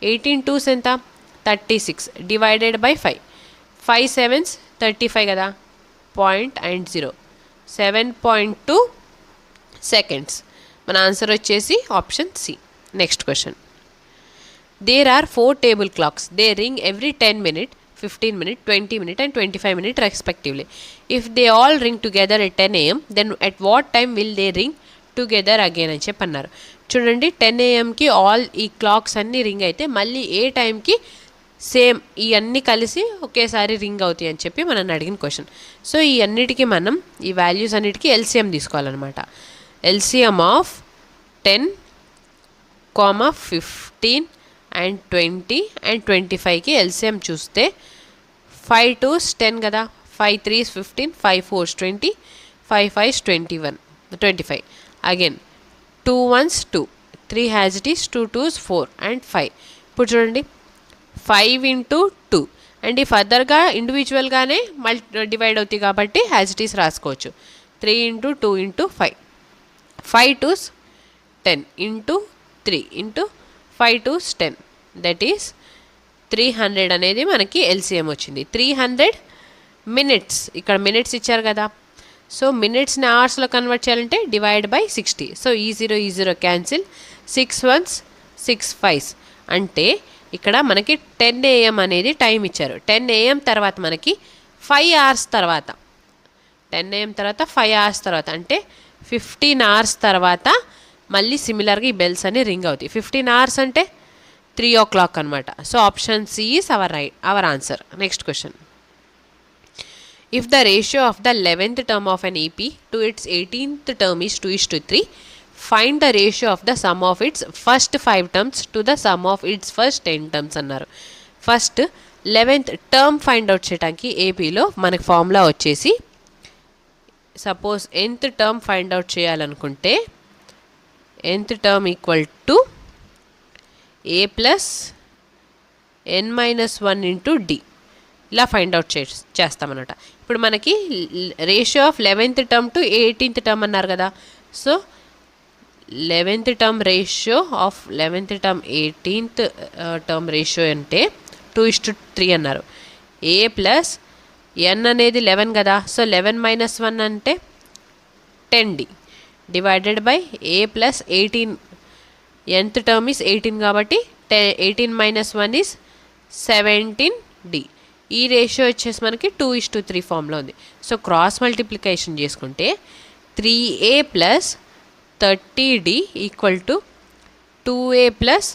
18 2s ఎంత 36 డివైడెడ్ బై 5. 5 7s 35 కదా, పాయింట్ అండ్ 0 7.2 సెకండ్స్. మన ఆన్సర్ వచ్చేసి option C. Next question. There are 4 table clocks. They ring every 10 minutes, 15 minutes, 20 minutes and 25 minutes respectively. If they all ring together at 10 AM, then at what time will they ring together again అని చెప్పి అన్నారు. చూడండి 10 AMకి ఆల్ ఈ క్లాక్స్ అన్నీ రింగ్ అయితే మళ్ళీ ఏ టైంకి సేమ్ ఈ అన్నీ కలిసి ఒకేసారి రింగ్ అవుతాయి అని చెప్పి మనం అడిగిన క్వశ్చన్. సో ఈ అన్నిటికీ మనం ఈ వాల్యూస్ అన్నిటికీ ఎల్సిఎం తీసుకోవాలన్నమాట. ఎల్సిఎం ఆఫ్ 10, 15 అండ్ 20 అండ్ 25కి ఎల్సిఎం చూస్తే 5 2s 10 కదా, 5 3s 15, 5 4s 20, 5 5s 21, 25. Again 2 1s 2, 3 has it is 2 2s 4 and 5. ఇప్పుడు చూడండి 5 into 2 అండ్ ఈ ఫర్దర్గా ఇండివిజువల్గానే డివైడ్ అవుతాయి కాబట్టి హ్యాజ్ ఇట్ ఈస్ రాసుకోవచ్చు. 3 into 2 into 5, 5 2s 10 into 3 into 5 2s 10, that is 300 అనేది మనకి ఎల్సిఎం వచ్చింది. 300 minutes, ఇక్కడ మినిట్స్ ఇచ్చారు కదా, సో మినిట్స్ని అవర్స్లో కన్వర్ట్ చేయాలంటే డివైడ్ బై 60. సో ఈ జీరో క్యాన్సిల్. 6 1s 6 5s అంటే ఇక్కడ మనకి 10 AM అనేది టైం ఇచ్చారు. 10 AM తర్వాత మనకి 5 hours తర్వాత 10 AM తర్వాత 5 hours తర్వాత అంటే 15 hours తర్వాత మళ్ళీ సిమిలర్గా ఈ బెల్స్ అని రింగ్ అవుతాయి. 15 hours అంటే 3 o'clock అనమాట. So option C is our answer. Next question. If the ratio of the 11th term of an EP to its 18th term is 2:3, find the ratio of the sum of its first 5 terms to the sum of its first 10 terms అన్నారు. First 11th term find out చేయడానికి ఏపీలో మనకి ఫార్ములా వచ్చేసి, suppose nth term find out చేయాలనుకుంటే nth term equal to a plus n-1 into d ఇలా ఫైండ్ అవుట్ చేస్తామన్నమాట. ఇప్పుడు మనకి ratio of 11th term to 18th term అన్నారు కదా, so 11th term ratio of 11th term 18th term ratio అంటే 2:3 అన్నారు. ఏ ప్లస్ ఎన్ అనేది 11 కదా, సో 11 - 1 అంటే 10d divided by A plus 18. nth term is 18 కాబట్టి 18 - 1 ఈస్ 17d. ఈ రేషియో వచ్చేసి మనకి 2:3 ఫామ్లో ఉంది. సో క్రాస్ మల్టిప్లికేషన్ చేసుకుంటే 3a plus 30d equal to 2a plus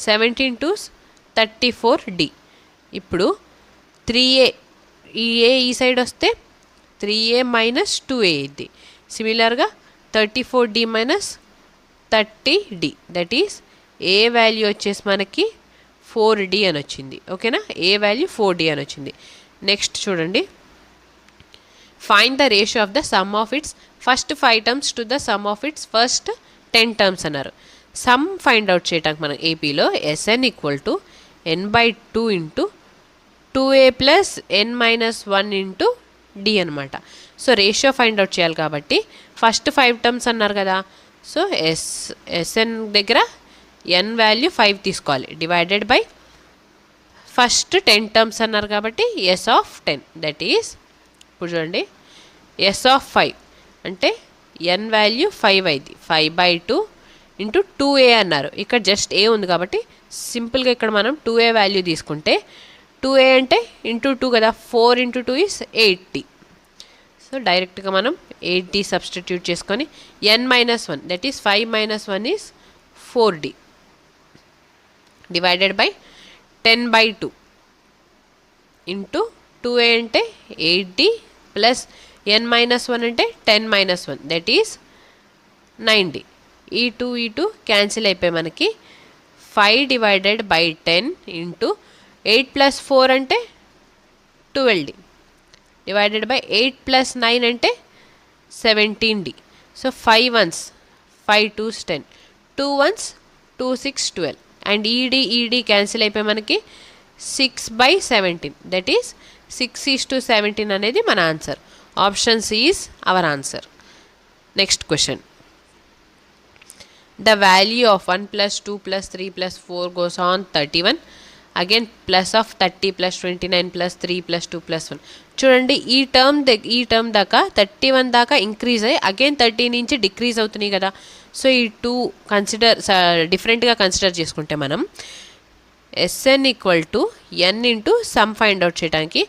17 2s 34d. ఇప్పుడు 3a ఈ a ఈ సైడ్ వస్తే 3a మైనస్ 2a ఇది. సిమిలర్గా 34d minus 30d, that is a value వచ్చేసి మనకి 4d అని వచ్చింది. ఓకేనా, ఏ వాల్యూ 4d అని వచ్చింది. నెక్స్ట్ చూడండి, find the ratio of the sum of its first 5 terms to the sum of its first 10 terms అన్నారు. సమ్ ఫైండ్ అవుట్ చేయడానికి మనం ఏపీలో SN equal to n/2 into 2a plus n-1 into d అనమాట. సో రేషియో ఫైండ్ అవుట్ చేయాలి కాబట్టి ఫస్ట్ 5 terms అన్నారు కదా, సో ఎస్ఎన్ దగ్గర n వాల్యూ 5 తీసుకోవాలి డివైడెడ్ బై ఫస్ట్ 10 terms అన్నారు కాబట్టి ఎస్ ఆఫ్ 10, దట్ ఈస్ ఇప్పుడు చూడండి ఎస్ ఆఫ్ 5 అంటే n వాల్యూ 5 అయింది. 5/2 ఇంటూ 2a అన్నారు. ఇక్కడ జస్ట్ ఏ ఉంది కాబట్టి సింపుల్గా ఇక్కడ మనం 2a వాల్యూ తీసుకుంటే 2a అంటే ఇంటూ 2 కదా, 4 × 2 ఈస్ 8d. సో డైరెక్ట్గా మనం 8d సబ్స్టిట్యూట్ చేసుకొని n-1 that is 5 - 1 is 4d divided by 10/2 into 2a అంటే 8d ప్లస్ n-1 అంటే 10 - 1 దట్ ఈస్ 9d. ఈ 2 క్యాన్సిల్ అయిపోయి మనకి 5 డివైడెడ్ బై 10 ఇంటూ 8 + 4 అంటే 12d డివైడెడ్ బై 8 + 9 అంటే 17d. So 5 ones 5 2s 10, 2 ones 2 6 12, and ED cancel అయిపోయి మనకి 6/17, దట్ ఈస్ 6:17 అనేది మన answer. Option C is our answer. Next question. The value of 1 plus 2 plus 3 plus 4 goes on 31. Again plus of 30 plus 29 plus 3 plus 2 plus 1. చూడండి ఈ టర్మ్ దాకా 31 దాకా ఇంక్రీజ్ అయ్యి అగైన్ 30 నుంచి డిక్రీజ్ అవుతున్నాయి కదా. సో ఈ 2 డిఫరెంట్గా కన్సిడర్ చేసుకుంటే మనం Sn equal to n into some find out చేయడానికి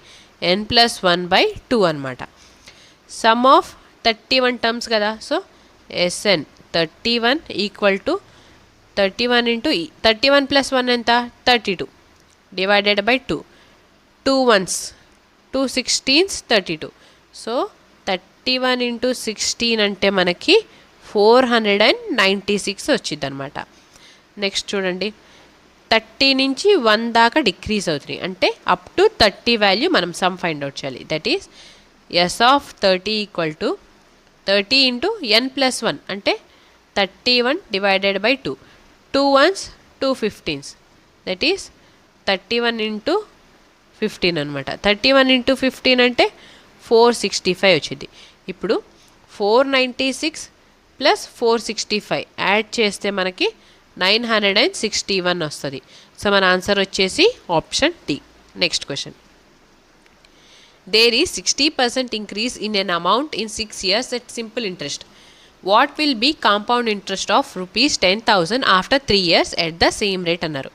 n+1/2 అనమాట. సమ్ ఆఫ్ 31 టర్మ్స్ కదా. So Sn 31 equal to 31 into 31 plus 1 ఎంత 32 divided by 2, 2 ones 2 16s 32. So 31 into 16 అంటే మనకి 496 వచ్చింది అనమాట. నెక్స్ట్ చూడండి 30 నుంచి 1 దాకా డిక్రీజ్ అవుతుంది, అంటే అప్ టు 30 వాల్యూ మనం సమ్ ఫైండ్ అవుట్ చేయాలి. That is S of 30 equal to 30 into n+1 అంటే 31 divided by 2, 2 ones 2 15s, that is 31 into 15 అనమాట. 31 ఇంటూ 15 అంటే 465 వచ్చింది. ఇప్పుడు 496 ప్లస్ 465 యాడ్ చేస్తే మనకి 961 వస్తుంది. సో మన ఆన్సర్ వచ్చేసి option D. Next question. There is 60% increase in an amount in 6 years at simple interest. What will be compound interest of rupees 10,000 after 3 years at the same rate అన్నారు.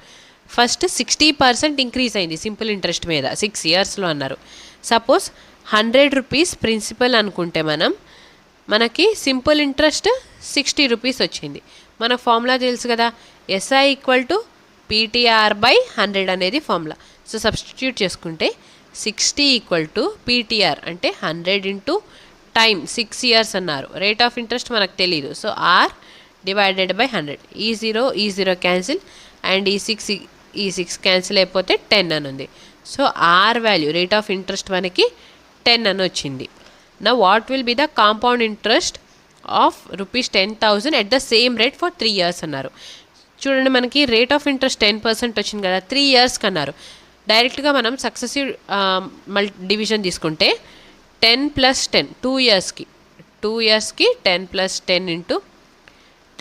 ఫస్ట్ 60% ఇంక్రీజ్ అయింది సింపుల్ ఇంట్రెస్ట్ మీద 6 ఇయర్స్లో అన్నారు. సపోజ్ 100 రూపీస్ ప్రిన్సిపల్ అనుకుంటే మనకి సింపుల్ ఇంట్రెస్ట్ 60 రూపీస్ వచ్చింది. మన ఫార్ములా తెలుసు కదా, SI ఈక్వల్ టు PTR/100 అనేది ఫార్ములా. సో సబ్స్టిట్యూట్ చేసుకుంటే 60 ఈక్వల్ టు PTR అంటే 100 ఇంటూ టైమ్ 6 ఇయర్స్ అన్నారు. రేట్ ఆఫ్ ఇంట్రెస్ట్ మనకు తెలీదు. So R divided by 100. ఈ జీరో క్యాన్సిల్ అండ్ ఈ సిక్స్ క్యాన్సిల్ అయిపోతే 10 అని ఉంది. So R value rate of interest మనకి 10 అని వచ్చింది. నా what will be the compound interest of rupees 10,000 at the same rate for 3 years అన్నారు. చూడండి మనకి రేట్ ఆఫ్ ఇంట్రెస్ట్ 10% వచ్చింది కదా, 3 years కన్నారు. డైరెక్ట్గా మనం సక్సెసివ్ డివిజన్ తీసుకుంటే 10 + 10 2 yearsకి 10 + 10 ఇంటూ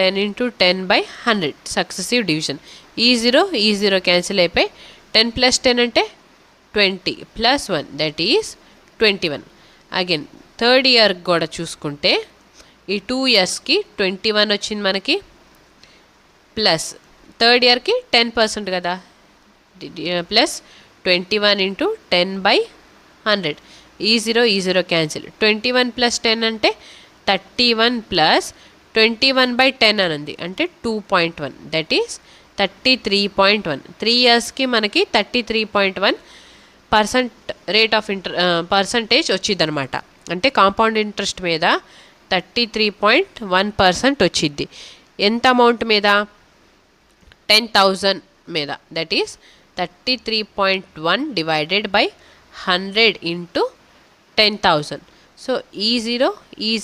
10/100 సక్సెసివ్ డివిజన్. ఈ జీరో క్యాన్సిల్ అయిపోయి 10 + 10 అంటే 20 + 1 that is 21. Again third year కూడా చూసుకుంటే ఈ 2 yearsకి 21 వచ్చింది మనకి, ప్లస్ థర్డ్ ఇయర్కి 10% కదా, ప్లస్ 21 ఇంటూ 10/100. ఈ జీరో క్యాన్సిల్. 21 + 10 అంటే 31 ప్లస్ 21/10 అని ఉంది అంటే 2.1 దట్ ఈస్ 33.1. 3 yearsకి మనకి 33.1% రేట్ ఆఫ్ పర్సంటేజ్ వచ్చింది అనమాట. అంటే కాంపౌండ్ ఇంట్రెస్ట్ మీద 33.1% వచ్చింది. ఎంత అమౌంట్ మీద 10,000 మీద, that is 33.1 divided by 100 into 10,000. So ఈ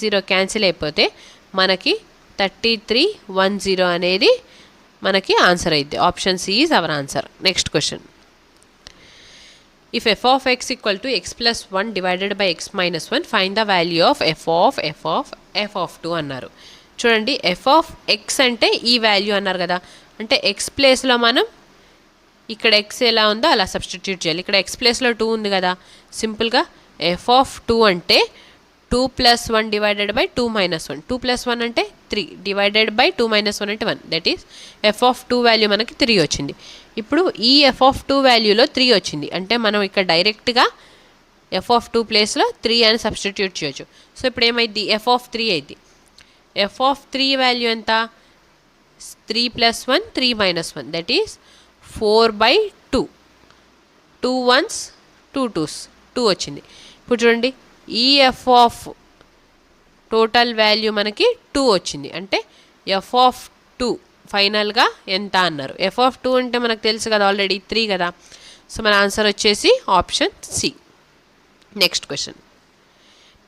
జీరో క్యాన్సిల్ అయిపోతే మనకి 3310 అనేది మనకి ఆన్సర్ అయింది. Option C is our answer. Next question. If f of x equal to x + 1 divided by x - 1 find the value of f of 2 అన్నారు. చూడండి f of x అంటే ఈ వాల్యూ అన్నారు కదా, అంటే x ప్లేస్లో మనం ఇక్కడ x ఎలా ఉందో అలా సబ్స్టిట్యూట్ చేయాలి. ఇక్కడ x ప్లేస్లో 2 ఉంది కదా, సింపుల్గా f of 2 అంటే 2 + 1 డివైడెడ్ బై 2 - 1. 2 + 1 అంటే 3 డివైడెడ్ బై 2 - 1 అంటే 1. That is f of 2 value మనకి 3 వచ్చింది. ఇప్పుడు ఈ f of 2 వాల్యూలో 3 వచ్చింది అంటే మనం ఇక్కడ డైరెక్ట్గా f of 2 ప్లేస్లో 3 అని సబ్స్టిట్యూట్ చేయొచ్చు. సో ఇప్పుడు ఏమైంది, f of 3 అయింది. f of 3 వాల్యూ ఎంత, 3 + 1 3 - 1 దట్ ఈస్ 4/2. 2 ones 2 2s 2 వచ్చింది. ఇప్పుడు చూడండి ఈ f of టోటల్ వాల్యూ మనకి 2 వచ్చింది. అంటే f of 2 ఫైనల్గా ఎంత అన్నారు. f of 2 అంటే మనకు తెలుసు కదా, ఆల్రెడీ 3 కదా. సో మన ఆన్సర్ వచ్చేసి option C. Next question.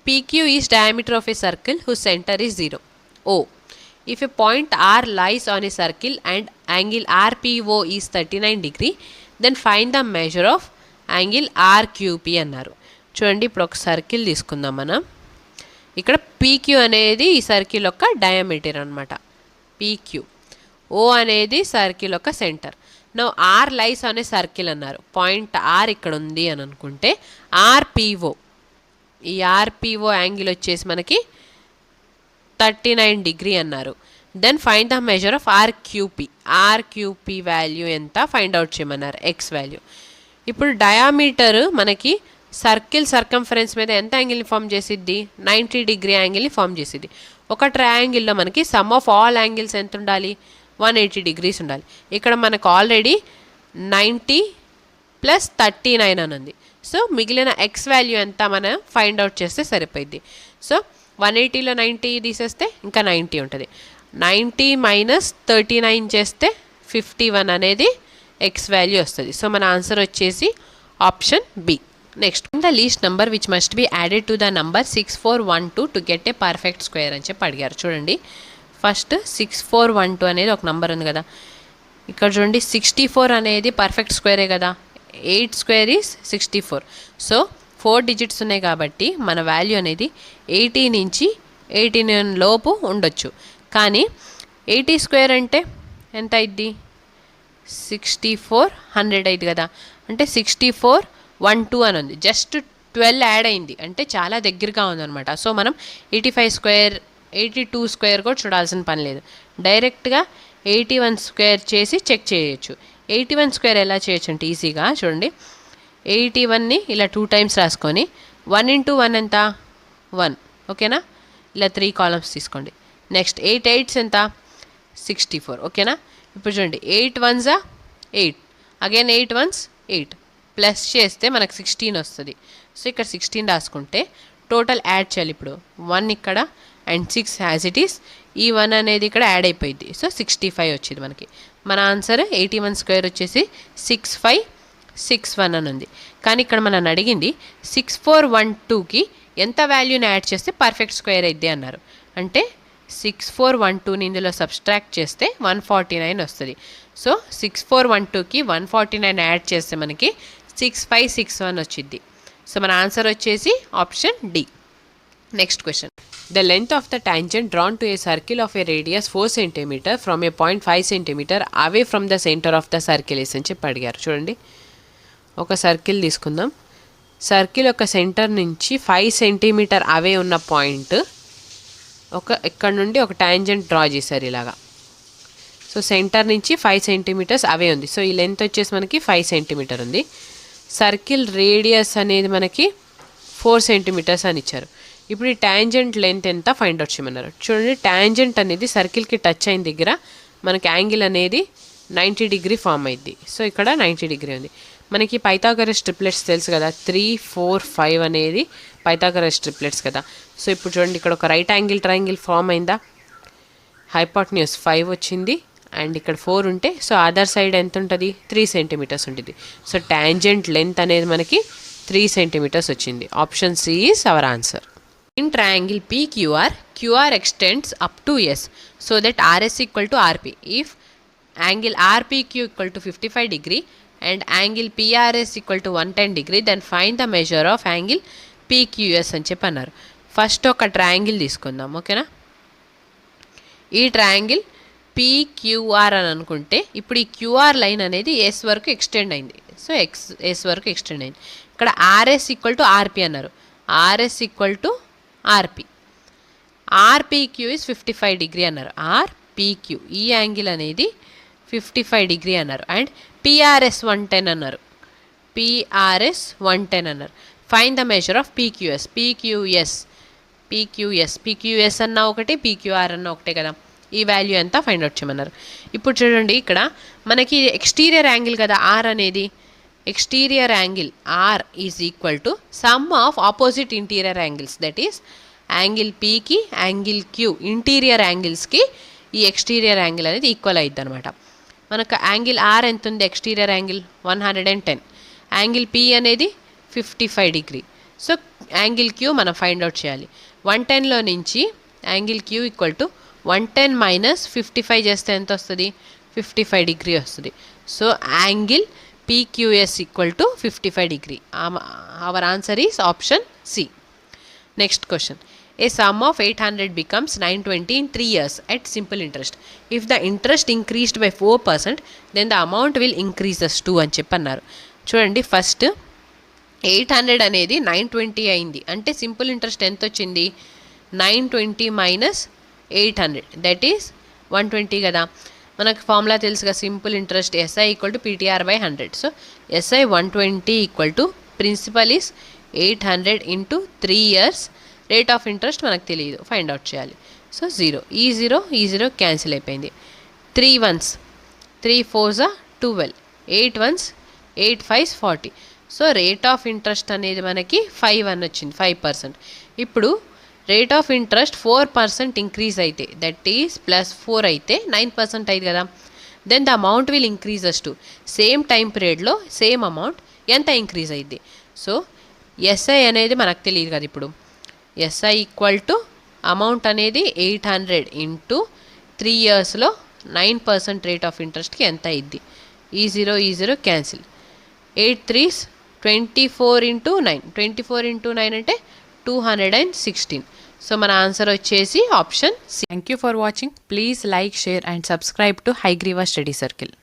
PQ is diameter of a circle whose center is 0. O. If a point R lies on a circle and angle RPO is 39 degree, then find the measure of angle RQP అన్నారు. చూడండి ఇప్పుడు ఒక సర్కిల్ తీసుకుందాం మనం. ఇక్కడ PQ అనేది ఈ సర్కిల్ యొక్క డయామీటర్ అనమాట. PQ. O అనేది సర్కిల్ యొక్క సెంటర్. నో R లైస్ అనే సర్కిల్ అన్నారు. పాయింట్ R ఇక్కడ ఉంది అని అనుకుంటే RPO, ఈ RPO యాంగిల్ వచ్చేసి మనకి 39 డిగ్రీ అన్నారు. Then find the measure of RQP value ఎంత ఫైండ్ అవుట్ చేయమన్నారు, ఎక్స్ వాల్యూ. ఇప్పుడు డయామీటర్ మనకి సర్కిల్ సర్కంఫరెన్స్ మీద ఎంత యాంగిల్ని ఫామ్ చేసిద్ది, 90 డిగ్రీ యాంగిల్ని ఫామ్ చేసిద్ది. ఒక ట్రయాంగిల్లో మనకి సమ్ ఆఫ్ ఆల్ యాంగిల్స్ ఎంత ఉండాలి, 180 డిగ్రీస్ ఉండాలి. ఇక్కడ మనకు ఆల్రెడీ 90 + 39 అని ఉంది. సో మిగిలిన ఎక్స్ వాల్యూ ఎంత మనం ఫైండ్ అవుట్ చేస్తే సరిపోయింది. సో 180లో 90 తీసేస్తే ఇంకా 90 ఉంటుంది. 90 - 39 చేస్తే 51 అనేది ఎక్స్ వాల్యూ వస్తుంది. సో మన ఆన్సర్ వచ్చేసి option B. Next, the least number which must be added to the number 6412 to get a perfect square అని చెప్పి అడిగారు. చూడండి ఫస్ట్ 6412 అనేది ఒక నెంబర్ ఉంది కదా, ఇక్కడ చూడండి 64 అనేది పర్ఫెక్ట్ స్క్వేరే కదా, 8 స్క్వేర్ ఈజ్ 64. సో 4 డిజిట్స్ ఉన్నాయి కాబట్టి మన వాల్యూ అనేది 80 నుంచి 89 లోపు ఉండొచ్చు. కానీ 80 స్క్వేర్ అంటే ఎంత అయింది, 64 100 అయింది కదా, అంటే 6412 అని ఉంది. జస్ట్ 12 యాడ్ అయింది అంటే చాలా దగ్గరగా ఉందన్నమాట. సో మనం 85 స్క్వేర్ 82 స్క్వేర్ కూడా చూడాల్సిన పని లేదు, డైరెక్ట్గా 81 స్క్వేర్ చేసి చెక్ చేయొచ్చు. 81 స్క్వేర్ ఎలా చేయొచ్చు అంటే ఈజీగా చూడండి, 81ని ఇలా 2 టైమ్స్ రాసుకొని 1 × 1 ఎంత 1, ఓకేనా, ఇలా 3 కాలమ్స్ తీసుకోండి. నెక్స్ట్ 8 8s ఎంత 64, ఓకేనా. ఇప్పుడు చూడండి 8 1s 8, అగైన్ 8 1s 8, ప్లస్ చేస్తే మనకు 16 వస్తుంది. సో ఇక్కడ 16 రాసుకుంటే టోటల్ యాడ్ చేయాలి. ఇప్పుడు 1 ఇక్కడ అండ్ 6 యాజ్ ఇట్ ఈస్, ఈ 1 అనేది ఇక్కడ యాడ్ అయిపోయింది. సో 65 వచ్చింది మనకి. మన ఆన్సర్ 81 స్క్వేర్ వచ్చేసి 6561 అని ఉంది. కానీ ఇక్కడ మనం అడిగింది 6412కి ఎంత వాల్యూని యాడ్ చేస్తే పర్ఫెక్ట్ స్క్వేర్ అయింది అన్నారు. అంటే 6412ని ఇందులో సబ్స్ట్రాక్ట్ చేస్తే 149 వస్తుంది. సో 6412కి 149 యాడ్ చేస్తే మనకి 6561 వచ్చింది. సో మన ఆన్సర్ వచ్చేసి option D. Next question, the length of the tangent drawn to a circle of a radius 4 cm from a point 5 cm away from the centre of the circle is అని చెప్పి అడిగారు. చూడండి ఒక సర్కిల్ తీసుకుందాం, సర్కిల్ యొక్క సెంటర్ నుంచి 5 cm అవే ఉన్న పాయింట్ ఇక్కడ నుండి ఒక టాంజెంట్ డ్రా చేశారు ఇలాగా. సో సెంటర్ నుంచి 5 cm అవే ఉంది. సో ఈ లెంత్ వచ్చేసి మనకి 5 cm ఉంది. సర్కిల్ రేడియస్ అనేది మనకి 4 cm అని ఇచ్చారు. ఇప్పుడు ఈ టాంజెంట్ లెంత్ ఎంత ఫైండ్ అవుట్ చేయమన్నారు. చూడండి టాంజెంట్ అనేది సర్కిల్కి టచ్ అయిన దగ్గర మనకి యాంగిల్ అనేది 90 డిగ్రీ ఫామ్ అయింది. సో ఇక్కడ 90 డిగ్రీ ఉంది. మనకి పైథాగరస్ ట్రిప్లెట్స్ తెలుసు కదా, 3 4 5 అనేది పైథాగరస్ ట్రిప్లెట్స్ కదా. సో ఇప్పుడు చూడండి ఇక్కడ ఒక రైట్ యాంగిల్ ట్రయాంగిల్ ఫామ్ అయిందా, హైపోటెన్యూస్ 5 వచ్చింది అండ్ ఇక్కడ 4 ఉంటే సో అదర్ సైడ్ ఎంత ఉంటుంది 3 cm ఉంటుంది. సో టాంజెంట్ లెంత్ అనేది మనకి 3 cm వచ్చింది. Option C is our answer. In triangle PQR, QR extends up to S so that RS equal to RP. If angle RPQ equal to 55 degree and angle PRS equal to 110 degree, then find the measure of angle PQS అని చెప్పి అన్నారు. ఫస్ట్ ఒక ట్రయాంగిల్ తీసుకుందాం, ఓకేనా. ఈ ట్రయాంగిల్ PQR అని అనుకుంటే ఇప్పుడు ఈ QR లైన్ అనేది S వరకు ఎక్స్టెండ్ అయింది. సో S వరకు ఎక్స్టెండ్ అయింది. ఇక్కడ RS equal to RP అన్నారు. RS equal to RP. RPQ is 55 degree అన్నారు. RPQ ఈ యాంగిల్ అనేది 55 డిగ్రీ అన్నారు. అండ్ PRS 110 అన్నారు. PRS 110 అన్నారు. Find the measure of PQS. PQS అన్న ఒకటి, PQR అన్న ఒకటే కదా. ఈ వాల్యూ ఎంత ఫైండ్ అవుట్ చేయమన్నారు. ఇప్పుడు చూడండి ఇక్కడ మనకి ఎక్స్టీరియర్ యాంగిల్ కదా R అనేది. exterior angle R is equal to sum of opposite interior angles, that is angle P కి angle Q ఇంటీరియర్ యాంగిల్స్కి ఈ ఎక్స్టీరియర్ యాంగిల్ అనేది ఈక్వల్ అవుతుంది అనమాట. మనకు యాంగిల్ R ఎంత ఉంది, ఎక్స్టీరియర్ యాంగిల్ 110, యాంగిల్ P అనేది 55 డిగ్రీ. సో యాంగిల్ క్యూ మనం ఫైండ్ అవుట్ చేయాలి. 110లో నుంచి angle Q equal to 110 minus 55 చేస్తే ఎంత వస్తుంది? 55 డిగ్రీ వస్తుంది. So angle PQS equal to 55 degree. Our answer is option C. Next question. A sum of 800 becomes 920 in 3 years at simple interest. If the interest increased by 4%, then the amount will increases to అని చెప్పన్నారు. చూడండి, ఫస్ట్ 800 అనేది 920 అయింది అంటే సింపుల్ ఇంట్రెస్ట్ ఎంత వచ్చింది? 920 మైనస్ 800 దట్ ఈస్ 120 కదా. మనకు ఫార్ములా తెలుసుగా, simple interest SI equal to PTR by 100. So SI 120 equal to principal is 800 into 3 years. Rate of interest మనకు తెలియదు, ఫైండ్ అవుట్ చేయాలి. సో 0 ఈ జీరో క్యాన్సిల్ అయిపోయింది. 3 ones 3 4s 12, 8 ones 8 5s 40. So rate of interest అనేది మనకి 5 అని వచ్చింది, 5%. ఇప్పుడు రేట్ ఆఫ్ ఇంట్రెస్ట్ 4% ఇంక్రీజ్ అయితే దట్ ఈస్ +4 అయితే 9% అయింది కదా. Then the amount will increases to same time పీరియడ్లో సేమ్ అమౌంట్ ఎంత ఇంక్రీజ్ అయింది. సో ఎస్ఐ అనేది మనకు తెలియదు కదా. ఇప్పుడు ఎస్ఐ ఈక్వల్ టు అమౌంట్ అనేది 800 ఇంటూ 3 yearsలో 9% రేట్ ఆఫ్ ఇంట్రెస్ట్కి ఎంత అయింది? ఈ zero cancel. 8 3s 24 into 9, 24 into 9 అంటే 216. సో మన ఆన్సర్ వచ్చేసి option C. Thank you for watching. Please like, share and subscribe to Hayagriva study circle.